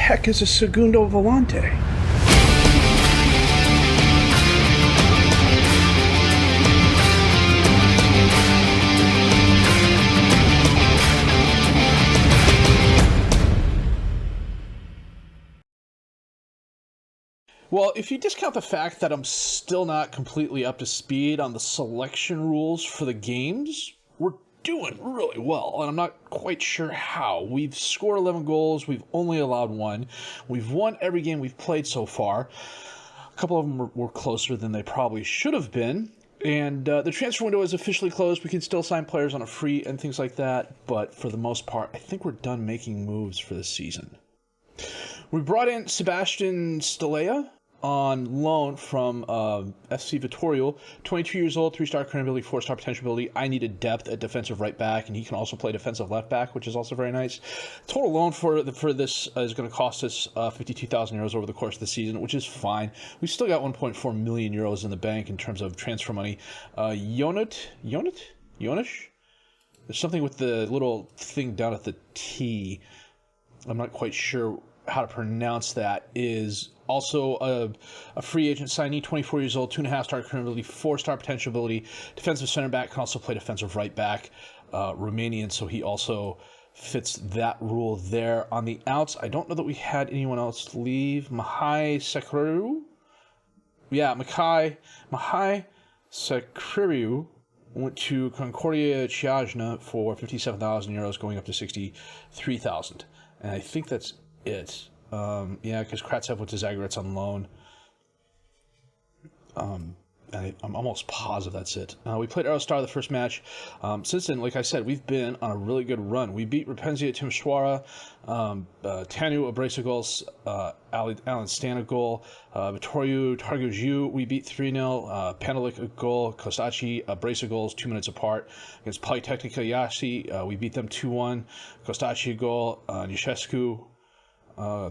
heck is a segundo volante? Well, if you discount the fact that I'm still not completely up to speed on the selection rules for the games, we're doing really well, and I'm not quite sure how. We've scored 11 goals, we've only allowed 1. We've won every game we've played so far. A couple of them were closer than they probably should have been. And the transfer window is officially closed. We can still sign players on a free and things like that, but for the most part, I think we're done making moves for this season. We brought in Sebastian Stelea on loan from FC Vittorio, 22 years old, 3-star current ability, 4-star potential ability. I needed depth at defensive right back, and he can also play defensive left back, which is also very nice. Total loan for this is going to cost us 52,000 euros over the course of the season, which is fine. We've still got 1.4 million euros in the bank in terms of transfer money. Jonas? There's something with the little thing down at the T. I'm not quite sure how to pronounce that. Is also a free agent signee, 24 years old, 2.5-star current ability, 4-star potential ability, defensive center back, can also play defensive right back, Romanian, so he also fits that rule there. On the outs, I don't know that we had anyone else leave. Mihai Secreriu? Yeah, Mihai Secreriu went to Concordia Chiajna for 57,000 euros, going up to 63,000. And I think that's it. Yeah, because Kratzev went to Zagoretz on loan. I'm almost positive that's it. We played Aerostar the first match. Since then, like I said, we've been on a really good run. We beat Rapenzia Timișoara, Tanu a brace of goals, Alan Stan a goal, Vittorio Targogiu we beat 3-0, Panelic a goal, Costaci a brace of goals 2 minutes apart. Against Polytechnica Iași, we beat them 2-1, Costaci a goal, Nișescu a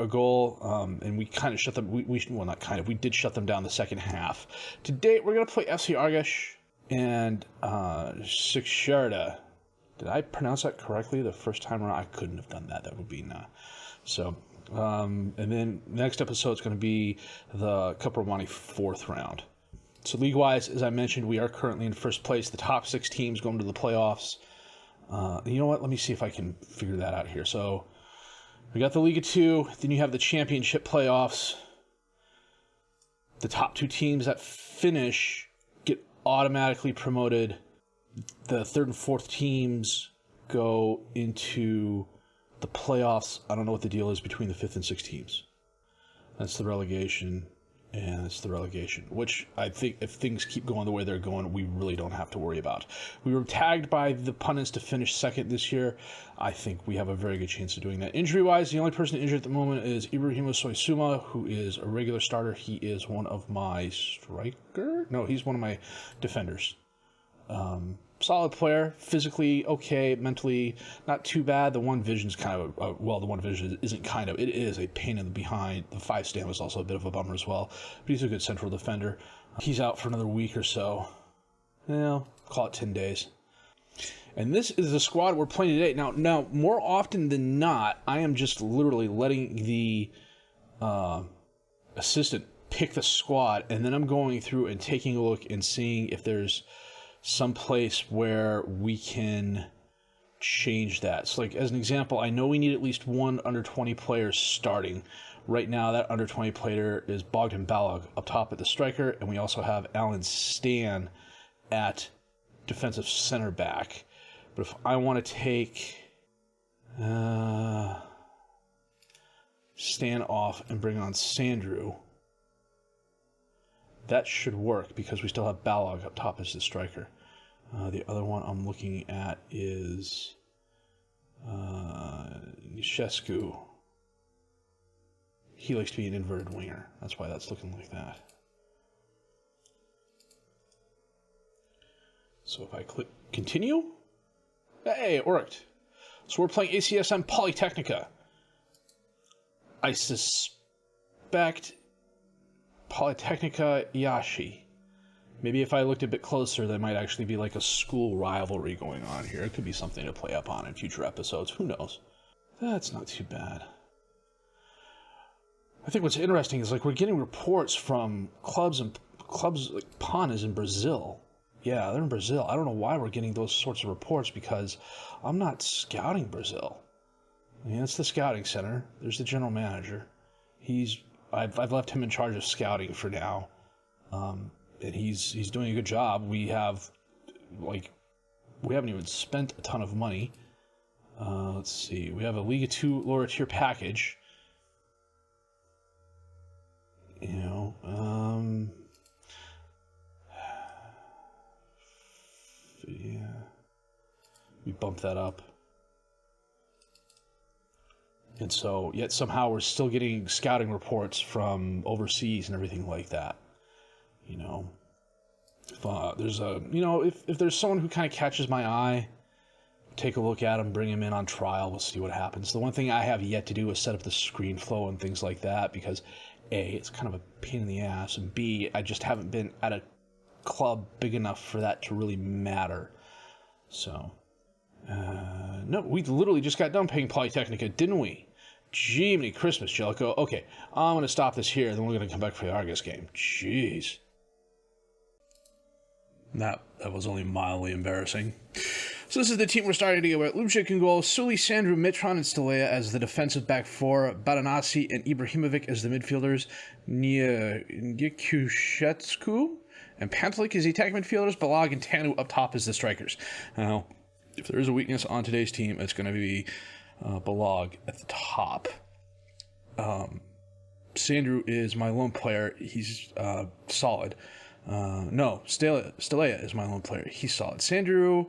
goal, and we kind of shut them. We did shut them down the second half. Today we're gonna play FC Argeș and Sixerda. Did I pronounce that correctly the first time around? I couldn't have done that. That would be nah. So, and then next episode is going to be the Cup Romani 4th round. So league-wise, as I mentioned, we are currently in first place. The top 6 teams going to the playoffs. You know what? Let me see if I can figure that out here. So we got the Liga 2, then you have the championship playoffs. The top 2 teams that finish get automatically promoted. The 3rd and 4th teams go into the playoffs. I don't know what the deal is between the 5th and 6th teams. That's the relegation. And it's the relegation, which I think if things keep going the way they're going, we really don't have to worry about. We were tagged by the pundits to finish 2nd this year. I think we have a very good chance of doing that. Injury-wise, the only person injured at the moment is Ibrahima Soysuma, who is a regular starter. He is one of my he's one of my defenders. Solid player, physically okay, mentally not too bad. The one vision's kind of the one vision isn't kind of. It is a pain in the behind. The 5 stand was also a bit of a bummer as well, but he's a good central defender. He's out for another week or so. Call it 10 days. And this is the squad we're playing today. Now, more often than not, I am just literally letting the assistant pick the squad, and then I'm going through and taking a look and seeing if there's some place where we can change that. So, like, as an example, I know we need at least one under 20 players starting. Right now, that under 20 player is Bogdan Balog up top at the striker, and we also have Alan Stan at defensive center back. But if I want to take Stan off and bring on Sandrew, that should work because we still have Balog up top as the striker. The other one I'm looking at is Nișescu. He likes to be an inverted winger. That's why that's looking like that. So if I click continue, hey, it worked. So we're playing ACSM Polytechnica. I suspect Polytechnica Iași. Maybe if I looked a bit closer, there might actually be like a school rivalry going on here. It could be something to play up on in future episodes. Who knows? That's not too bad. I think what's interesting is, like, we're getting reports from clubs like Pawn is in Brazil. Yeah, they're in Brazil. I don't know why we're getting those sorts of reports, because I'm not scouting Brazil. I mean, it's the scouting center. There's the general manager. I've left him in charge of scouting for now, and he's doing a good job. We haven't even spent a ton of money. Let's see. We have a Liga 2 lower tier package. Yeah. We bumped that up. And so, yet somehow we're still getting scouting reports from overseas and everything like that. If there's someone who kind of catches my eye, take a look at him, bring him in on trial, we'll see what happens. The one thing I have yet to do is set up the screen flow and things like that, because A, it's kind of a pain in the ass, and B, I just haven't been at a club big enough for that to really matter. So, no, we literally just got done paying Polytechnica, didn't we? Jiminy Christmas, Jellico. Okay, I'm going to stop this here, then we're going to come back for the Argus game. Jeez. That was only mildly embarrassing. So this is the team we're starting to get with. Lubcic in goal, Sully, Sandru, Mitron, and Stalea as the defensive back four, Badanasi and Ibrahimovic as the midfielders, Nyakushetsku and Pantlik as the attacking midfielders, Balag and Tanu up top as the strikers. Now, if there is a weakness on today's team, it's going to be Balag at the top. Sandru is my lone player. He's solid. No, Stalea is my lone player. He's solid. Sandru,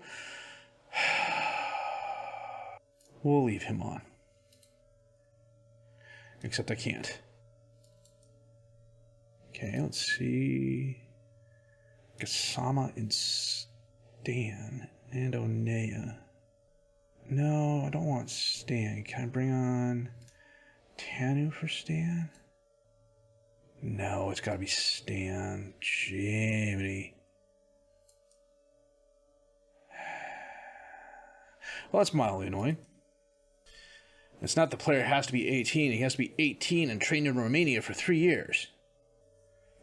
we'll leave him on. Except I can't. Okay, let's see. Gasama and Stan and Onea. No, I don't want Stan. Can I bring on Tanu for Stan? No, it's got to be Stan. Jiminy. Well, that's mildly annoying. It's not the player has to be 18. He has to be 18 and trained in Romania for 3 years.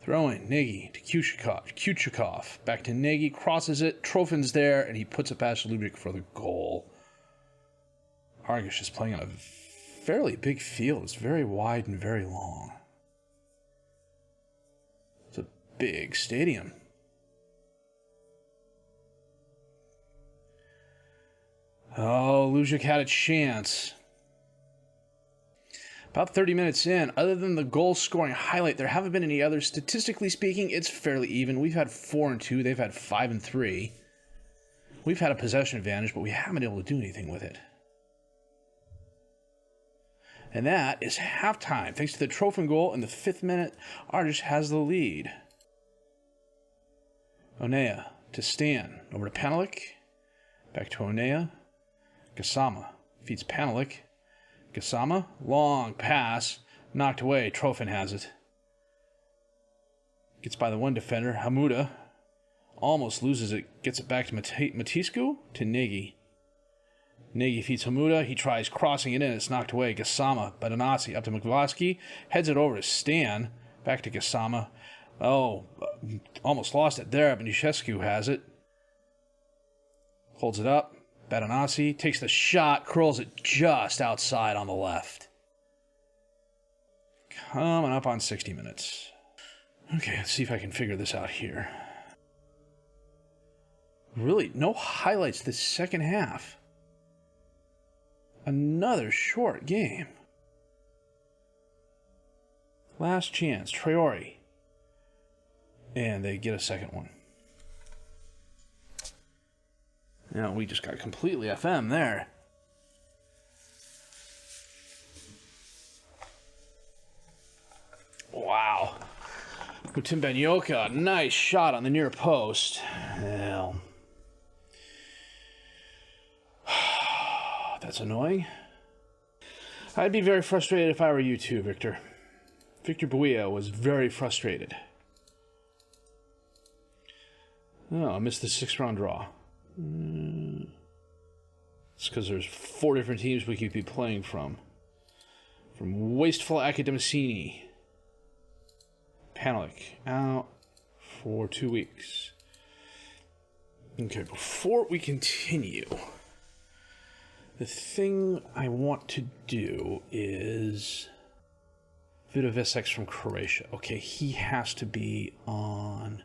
Throwing Nagy to Kuchikov. Back to Nagy. Crosses it. Trofin's there, and he puts it past Lubick for the goal. Argus is playing on a fairly big field. It's very wide and very long. It's a big stadium. Oh, Lubick had a chance. About 30 minutes in, other than the goal-scoring highlight, there haven't been any others. Statistically speaking, it's fairly even. We've had 4 and 2. They've had 5 and 3. We've had a possession advantage, but we haven't been able to do anything with it. And that is halftime. Thanks to the Trofin goal in the 5th minute, Argus has the lead. Onea to Stan. Over to Panelik. Back to Onea. Gasama feeds Panelik. Gasama, long pass, knocked away. Trofin has it. Gets by the one defender, Hamuda. Almost loses it, gets it back to Matiscu, to Nagy. Nagy feeds Hamuda, he tries crossing it in, it's knocked away. Gasama, Badanasi up to McVlasky, heads it over to Stan, back to Gasama. Oh, almost lost it there, but Nishescu has it. Holds it up. Badanasi takes the shot, curls it just outside on the left. Coming up on 60 minutes. Okay, let's see if I can figure this out here. Really, no highlights this second half. Another short game. Last chance, Traore. And they get a second one. Now, we just got completely FM there. Wow. Mutimbanyoka, nice shot on the near post. Well, that's annoying. I'd be very frustrated if I were you too, Victor. Victor Buia was very frustrated. Oh, I missed the 6-round draw. It's because there's 4 different teams we could be playing from. From Wasteful Academicini. Panelik out for 2 weeks. Okay, before we continue, the thing I want to do is Vidovisex from Croatia. Okay, he has to be on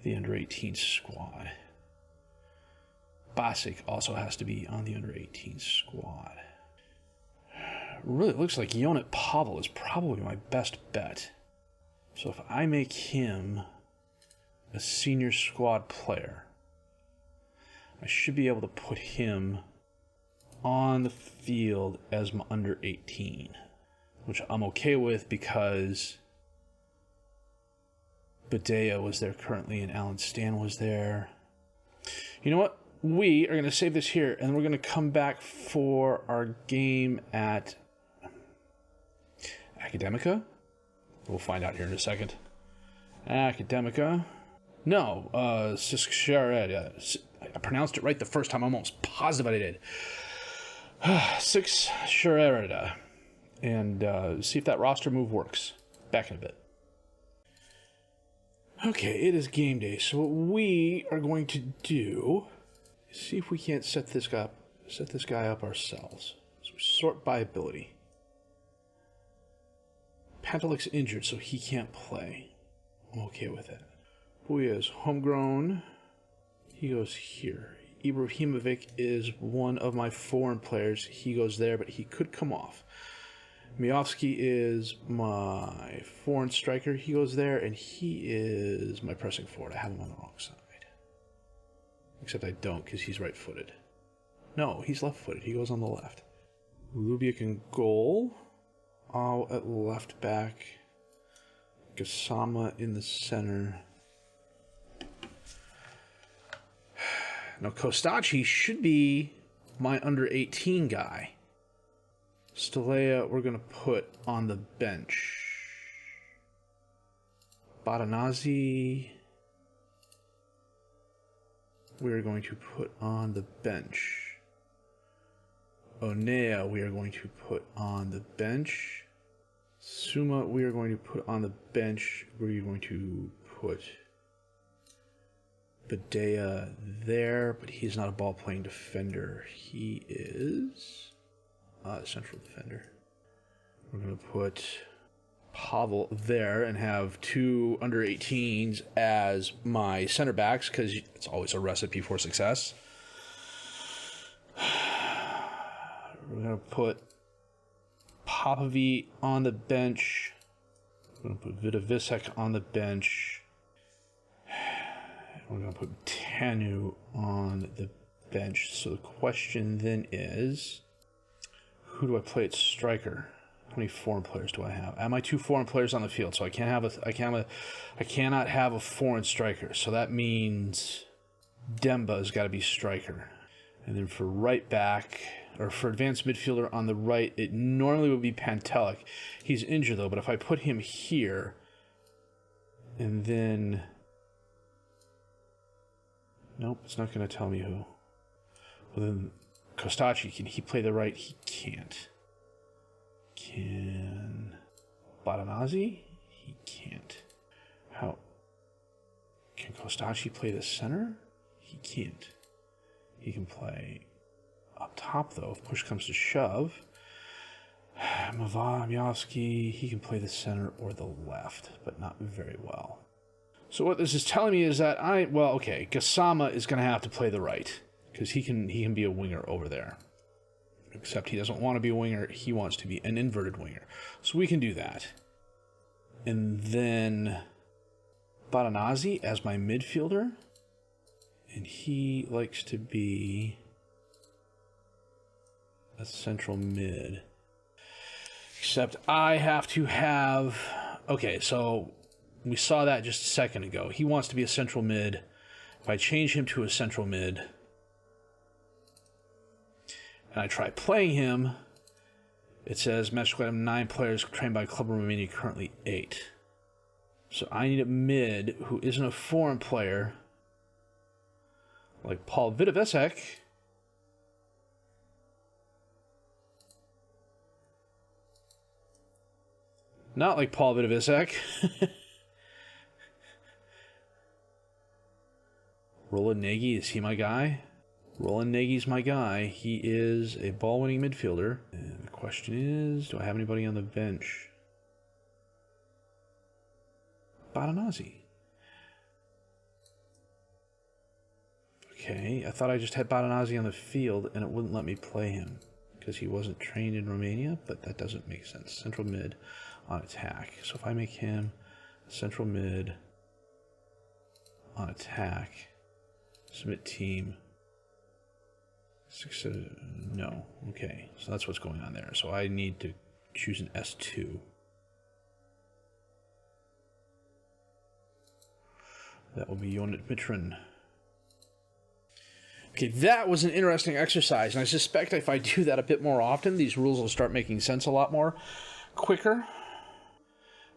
the under-18 squad. Basic also has to be on the under-18 squad. Really looks like Jonat Pavel is probably my best bet. So if I make him a senior squad player, I should be able to put him on the field as my under-18, which I'm okay with because Badea was there currently and Alan Stan was there. You know what? We are going to save this here, and we're going to come back for our game at Academica. We'll find out here in a second. Academica. No, Sixshared. I pronounced it right the first time. I'm almost positive I did. Sixshared. And see if that roster move works. Back in a bit. Okay, it is game day. So what we are going to do is see if we can't set this guy up ourselves. So we sort by ability. Pantelik's injured, so he can't play. I'm okay with it. Bouya is homegrown. He goes here. Ibrahimovic is one of my foreign players. He goes there, but he could come off. Miovsky is my foreign striker. He goes there, and he is my pressing forward. I have him on the wrong side. Except I don't, because he's right-footed. No, he's left-footed. He goes on the left. Lubiak in goal. Oh, at left back. Gassama in the center. Now, Kostacci should be my under-18 guy. Stelea, we're going to put on the bench. Badanazzi, we're going to put on the bench. Onea, we are going to put on the bench. Suma, we are going to put on the bench. We're going to put Badea there, but he's not a ball-playing defender. He is a central defender. We're going to put Pavel there and have two under-18s as my center backs, because it's always a recipe for success. We're going to put Popovic on the bench. We're going to put Vidovisex on the bench. We're going to put Tanu on the bench. So the question then is, who do I play at striker? How many foreign players do I have? I have my two foreign players on the field, so I cannot have a foreign striker. So that means Demba's got to be striker. And then for right back, or for advanced midfielder on the right, it normally would be Pantelik. He's injured though, but if I put him here, and then... Nope, it's not going to tell me who. Well then, Kostacci, can he play the right? He can't. Can Badanazzi? He can't. How? Can Kostacci play the center? He can't. He can play up top, though, if push comes to shove. Miovsky, he can play the center or the left, but not very well. So what this is telling me is that Gassama is going to have to play the right, because he can be a winger over there. Except he doesn't want to be a winger, he wants to be an inverted winger. So we can do that. And then Badanazzi as my midfielder. And he likes to be a central mid. Except I have to have... Okay, so we saw that just a second ago. He wants to be a central mid. If I change him to a central mid, and I try playing him, it says match squad 9 players trained by Club Romania, currently 8. So I need a mid who isn't a foreign player, like Paul Vidovisex. Not like Paul Vidovicek. Roland Nagy, is he my guy? Roland Nagy's my guy. He is a ball-winning midfielder. And the question is, do I have anybody on the bench? Badanazzi. Okay, I thought I just had Badanazzi on the field and it wouldn't let me play him because he wasn't trained in Romania, but that doesn't make sense. Central mid on attack. So if I make him central mid on attack, submit team. No. Okay, so that's what's going on there. So I need to choose an S2. That will be Jonat Mitran. Okay, that was an interesting exercise, and I suspect if I do that a bit more often, these rules will start making sense a lot more quicker.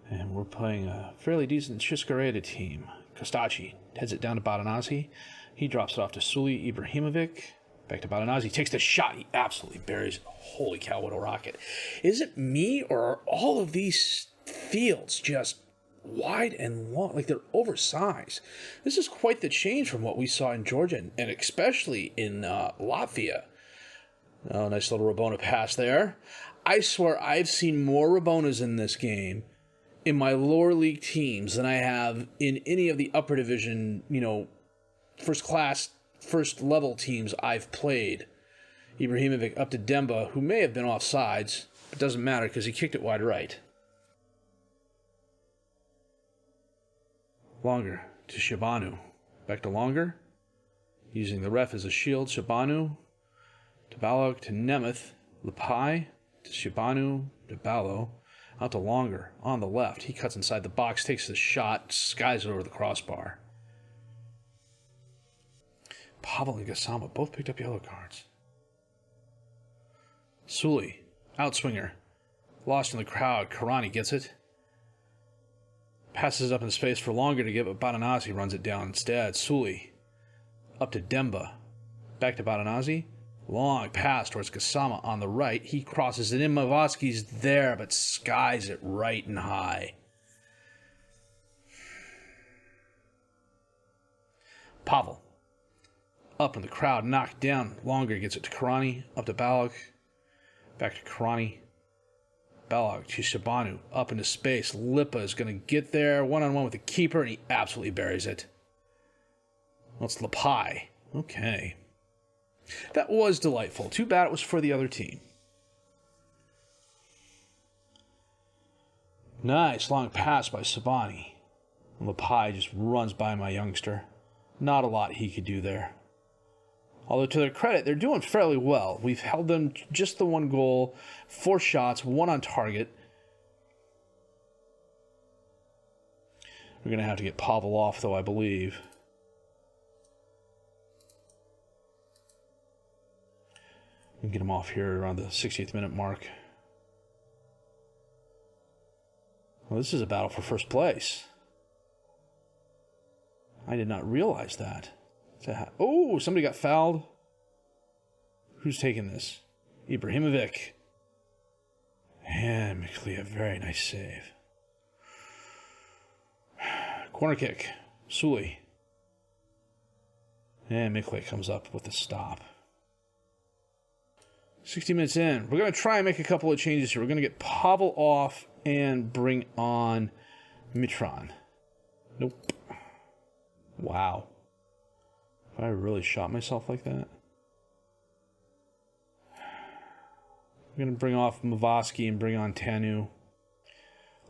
And we're playing a fairly decent Chiscareta team. Kostacci heads it down to Badanazzi. He drops it off to Suli Ibrahimovic. Back to Badanazzi. Takes the shot. He absolutely buries it. Holy cow, what a rocket. Is it me, or are all of these fields just wide and long? Like, they're oversized. This is quite the change from what we saw in Georgia, and especially in Latvia. Oh, nice little Rabona pass there. I swear I've seen more Rabonas in this game in my lower league teams than I have in any of the upper division, first class, first level teams I've played. Ibrahimovic up to Demba, who may have been offsides, but doesn't matter because he kicked it wide right. Longer to Shabanu. Back to Longer. Using the ref as a shield. Shabanu to Balog to Nemeth. Lepai to Shabanu to Balo. Out to Longer on the left. He cuts inside the box, takes the shot, skies it over the crossbar. Pavel and Gassama both picked up yellow cards. Suli, outswinger. Lost in the crowd. Karani gets it. Passes up in space for Longer to give it. Badanazzi runs it down instead. Suli up to Demba. Back to Badanazzi. Long pass towards Gassama on the right. He crosses it in. Mavoski's there, but skies it right and high. Pavel. Up in the crowd, knocked down. Longer gets it to Karani. Up to Balog. Back to Karani. Balog to Shabanu. Up into space. Lipa is going to get there. One-on-one with the keeper, and he absolutely buries it. Well, it's Lepai. Okay. That was delightful. Too bad it was for the other team. Nice long pass by Sabani. Lepai just runs by my youngster. Not a lot he could do there. Although to their credit, they're doing fairly well. We've held them just the one goal, 4 shots, 1 on target. We're going to have to get Pavel off, though, I believe. We can get him off here around the 60th minute mark. Well, this is a battle for first place. I did not realize that. Oh, somebody got fouled. Who's taking this? Ibrahimovic. And Miklia, very nice save. Corner kick. Suli. And Miklia comes up with the stop. 60 minutes in. We're going to try and make a couple of changes here. We're going to get Pavel off and bring on Mitran. Nope. Wow. Have I really shot myself like that? I'm going to bring off Mavoski and bring on Tanu.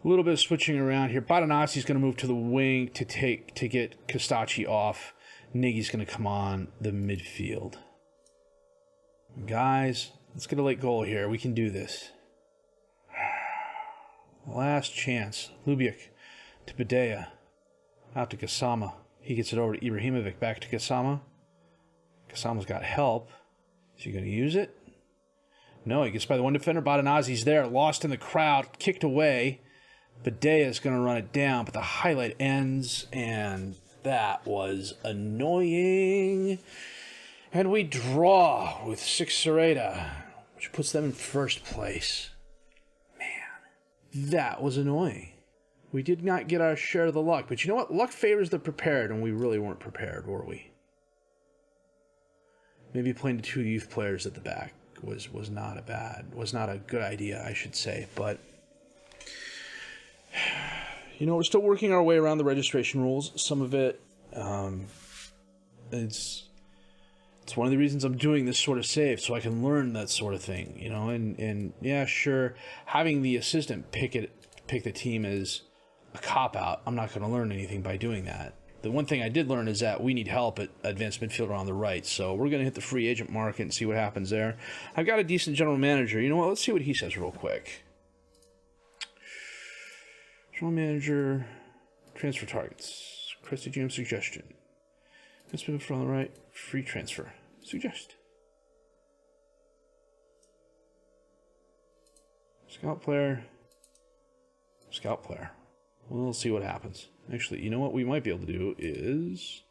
A little bit of switching around here. Badanazzi's going to move to the wing to get Kostacci off. Nagy's going to come on the midfield. Guys, let's get a late goal here. We can do this. Last chance. Lubiak to Badea. Out to Gassama. He gets it over to Ibrahimovic. Back to Gassama. Gassama's got help. Is he going to use it? No, he gets by the one defender. Badanazzi's there. Lost in the crowd. Kicked away. Badea is going to run it down, but the highlight ends, and that was annoying. And we draw with Chiscareta, which puts them in first place. Man. That was annoying. We did not get our share of the luck. But you know what? Luck favors the prepared, and we really weren't prepared, were we? Maybe playing the 2 youth players at the back was not a good idea, I should say. But, you know, we're still working our way around the registration rules. Some of it, it's one of the reasons I'm doing this sort of save, so I can learn that sort of thing, you know. And yeah, sure, having the assistant pick the team is a cop-out. I'm not going to learn anything by doing that. The one thing I did learn is that we need help at advanced midfielder on the right, so we're going to hit the free agent market and see what happens there. I've got a decent general manager. You know what? Let's see what he says real quick. General manager, transfer targets, Crusty GM suggestion. Advanced midfielder on the right, free transfer. Suggest. Scout player. Scout player. We'll see what happens. Actually, you know what we might be able to do is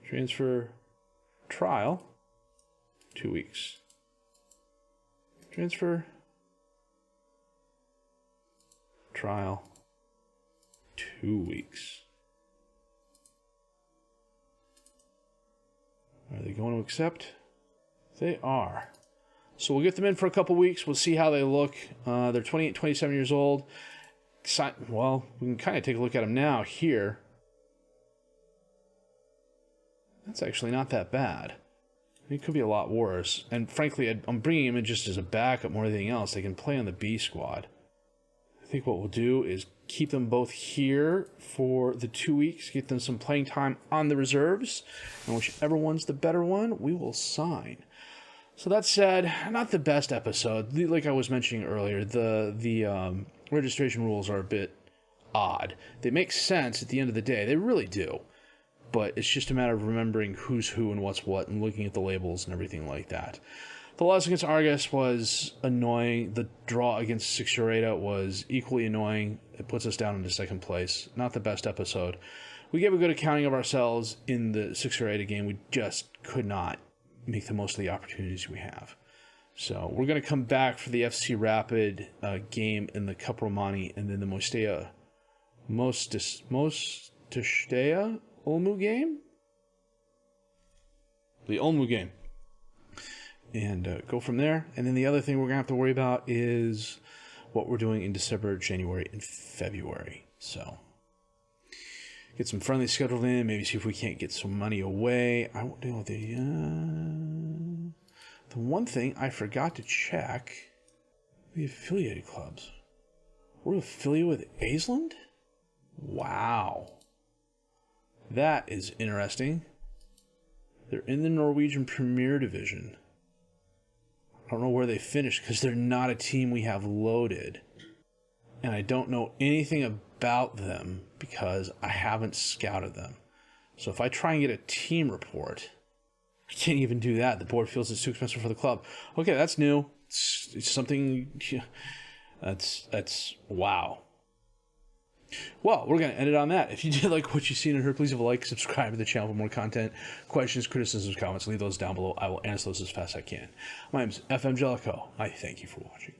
transfer trial 2 weeks. Transfer trial 2 weeks. Are they going to accept? They are. So we'll get them in for a couple weeks. We'll see how they look. They're 28, 27 years old. Well, we can kind of take a look at them now here. That's actually not that bad. It could be a lot worse. And frankly, I'm bringing him in just as a backup more than anything else. They can play on the B squad. I think what we'll do is keep them both here for the 2 weeks, get them some playing time on the reserves, and whichever one's the better one, we will sign. So that said, not the best episode. Like I was mentioning earlier, the registration rules are a bit odd. They make sense at the end of the day. They really do. But it's just a matter of remembering who's who and what's what and looking at the labels and everything like that. The loss against Argus was annoying. The draw against Sixureta was equally annoying. It puts us down into second place. Not the best episode. We gave a good accounting of ourselves in the Sixureta game. We just could not make the most of the opportunities we have. So we're going to come back for the FC Rapid game in the Cup Romani and then the Mostea Olmu game? The Olmu game. And go from there. And then the other thing we're going to have to worry about is what we're doing in December, January, and February. So get some friendlies scheduled in. Maybe see if we can't get some money away. I won't deal with the one thing I forgot to check, the affiliated clubs. We're affiliated with Aisland? Wow. That is interesting. They're in the Norwegian Premier Division. I don't know where they finished because they're not a team we have loaded. And I don't know anything about them because I haven't scouted them. So if I try and get a team report, I can't even do that. The board feels it's too expensive for the club. Okay, that's new. It's something. That's wow. Well, we're going to end it on that. If you did like what you've seen and heard, please leave a like, subscribe to the channel for more content. Questions, criticisms, comments, leave those down below. I will answer those as fast as I can. My name is FM Jellicoe. I thank you for watching.